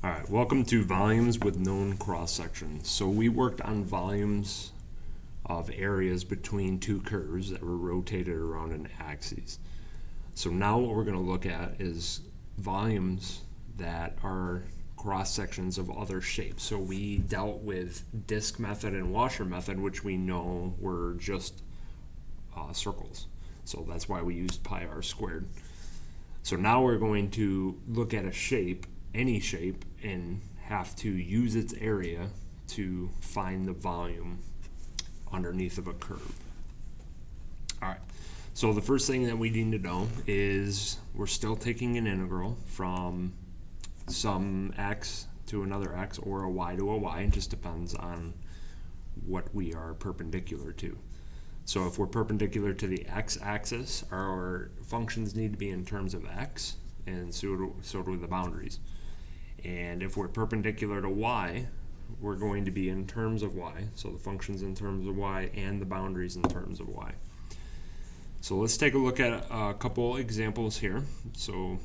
All right, welcome to volumes with known cross sections. So we worked on volumes of areas between two curves that were rotated around an axis. So now what we're going to look at is volumes that are cross sections of other shapes. So we dealt with disk method and washer method, which we know were just circles. So that's why we used pi r squared. So now we're going to look at a shape, any shape, and have to use its area to find the volume underneath of a curve. All right, so the first thing that we need to know is we're still taking an integral from some x to another x or a y to a y. It just depends on what we are perpendicular to. So if we're perpendicular to the x-axis, our functions need to be in terms of x, and so do the boundaries. And if we're perpendicular to y, we're going to be in terms of y, so the functions in terms of y and the boundaries in terms of y. So let's take a look at a couple examples here. So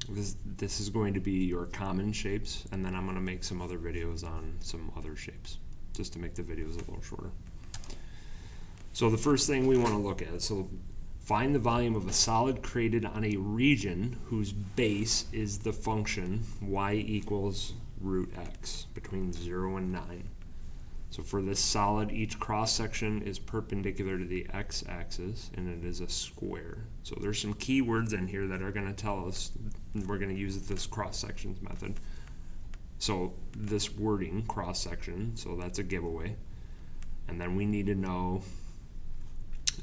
this is going to be your common shapes, and then I'm going to make some other videos on some other shapes, just to make the videos a little shorter. So the first thing we want to look at, so find the volume of a solid created on a region whose base is the function y equals root x between 0 and 9. So for this solid, each cross section is perpendicular to the x-axis, and it is a square. So there's some key words in here that are going to tell us we're going to use this cross sections method. So this wording, cross section, so that's a giveaway. And then we need to know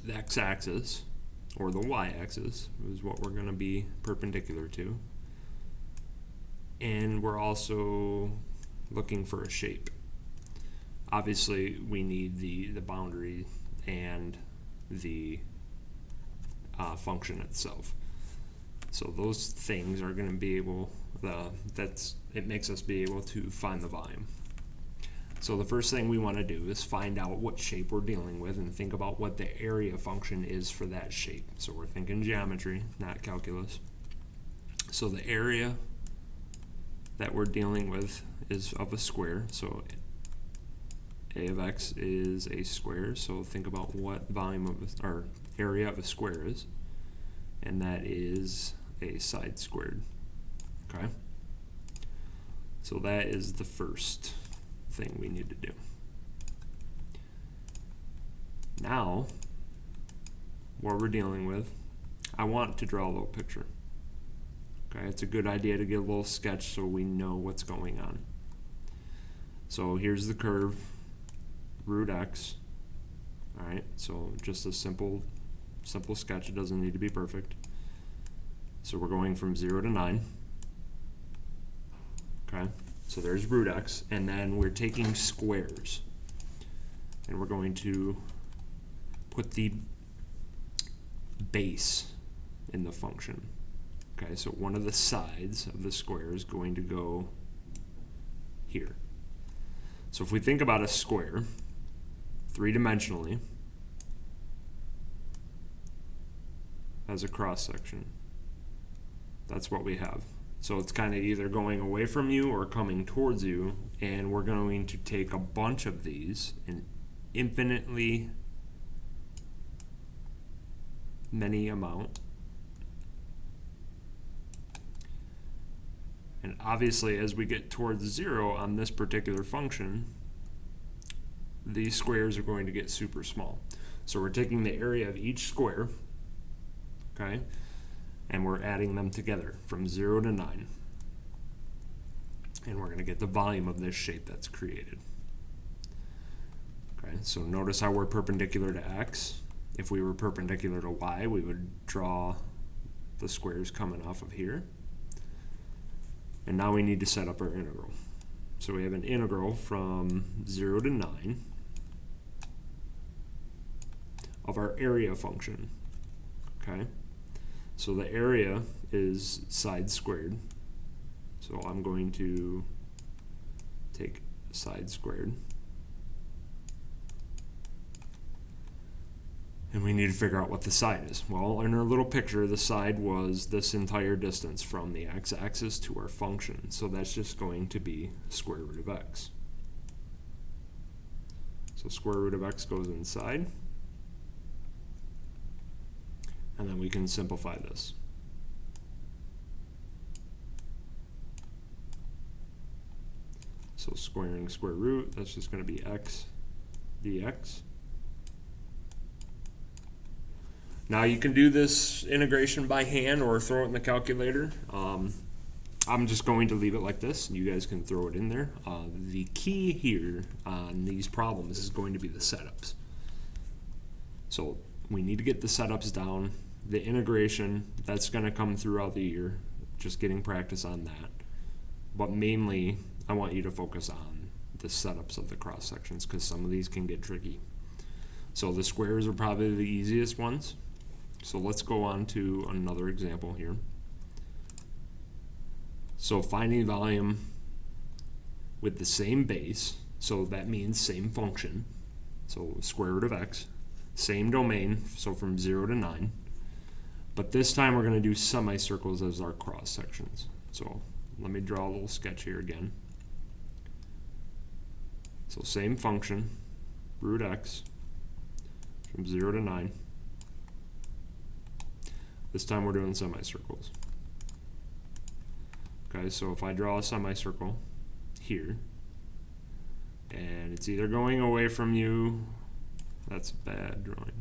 the x-axis or the y-axis is what we're going to be perpendicular to. And we're also looking for a shape. Obviously, we need the boundary and the function itself. So those things are going to be able, it makes us be able to find the volume. So the first thing we want to do is find out what shape we're dealing with and think about what the area function is for that shape. So we're thinking geometry, not calculus. So the area that we're dealing with is of a square. So a of x is a square. So think about what volume of or area of a square is, and that is a side squared. Okay. So that is the first thing we need to do. Now, what we're dealing with, I want to draw a little picture. Okay, it's a good idea to get a little sketch so we know what's going on. So here's the curve, root x. All right, so just a simple sketch. It doesn't need to be perfect. So we're going from 0 to 9. Okay. So there's root x, and then we're taking squares, and we're going to put the base in the function. Okay, so one of the sides of the square is going to go here. So if we think about a square, three-dimensionally, as a cross section, that's what we have. So it's kind of either going away from you or coming towards you, and we're going to take a bunch of these, an infinitely many amount. And obviously, as we get towards 0 on this particular function, these squares are going to get super small. So we're taking the area of each square, okay, and we're adding them together from 0 to 9. And we're going to get the volume of this shape that's created. Okay, so notice how we're perpendicular to x. If we were perpendicular to y, we would draw the squares coming off of here. And now we need to set up our integral. So we have an integral from 0 to 9 of our area function. Okay. So the area is side squared. So I'm going to take side squared. And we need to figure out what the side is. Well, in our little picture, the side was this entire distance from the x-axis to our function. So that's just going to be square root of x. So square root of x goes inside. And then we can simplify this. So squaring square root, that's just going to be x dx. Now you can do this integration by hand or throw it in the calculator. I'm just going to leave it like this, and you guys can throw it in there. The key here on these problems is going to be the setups. So we need to get the setups down. The integration, that's going to come throughout the year, just getting practice on that. But mainly, I want you to focus on the setups of the cross sections because some of these can get tricky. So the squares are probably the easiest ones. So let's go on to another example here. So finding volume with the same base, so that means same function, so square root of x, same domain, so from 0 to 9. But this time we're going to do semicircles as our cross sections. So let me draw a little sketch here again. So same function, root x, from 0 to 9. This time we're doing semicircles. Okay, so if I draw a semicircle here, and it's either going away from you, that's a bad drawing.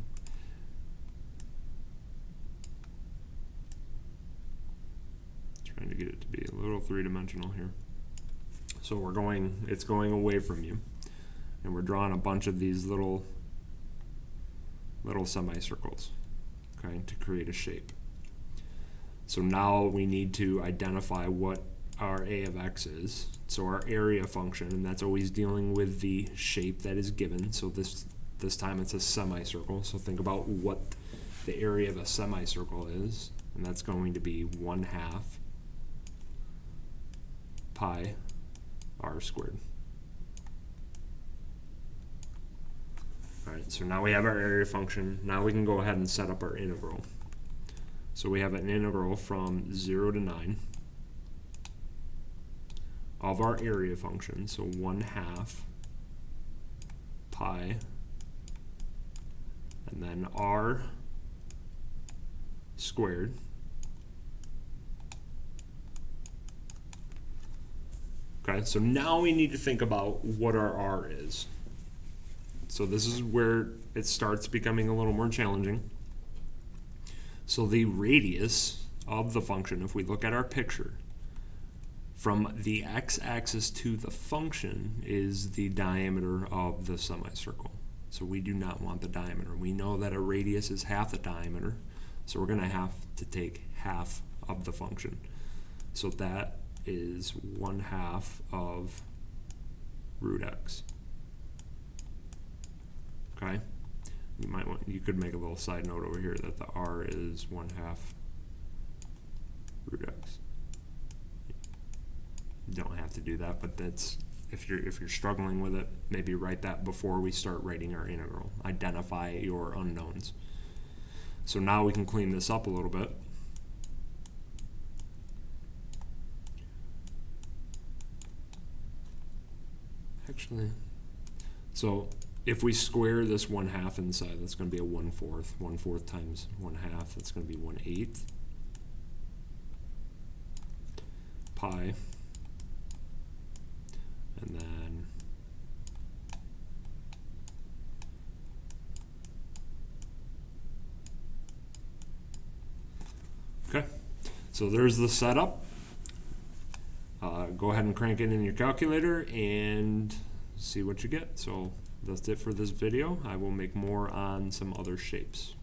Trying to get it to be a little three-dimensional here. So it's going away from you, and we're drawing a bunch of these little semicircles, okay, to create a shape. So now we need to identify what our a of x is. So our area function, and that's always dealing with the shape that is given. So this time it's a semicircle. So think about what the area of a semicircle is, and that's going to be 1/2 pi r squared. All right, so now we have our area function. Now we can go ahead and set up our integral. So we have an integral from 0 to 9 of our area function, so 1/2 pi, and then r squared Okay, so now we need to think about what our r is. So this is where it starts becoming a little more challenging. So the radius of the function, if we look at our picture, from the x-axis to the function is the diameter of the semicircle. So we do not want the diameter. We know that a radius is half the diameter, so we're going to have to take half of the function. So that is 1/2 of root x. Okay? You could make a little side note over here that the r is 1/2 root x. You don't have to do that, but that's if you're struggling with it, maybe write that before we start writing our integral. Identify your unknowns. So now we can clean this up a little bit. Actually, so if we square this 1/2 inside, that's going to be a 1/4. 1/4 times 1/2, that's going to be 1/8 pi. And then okay, so there's the setup. Go ahead and crank it in your calculator and see what you get. So that's it for this video. I will make more on some other shapes.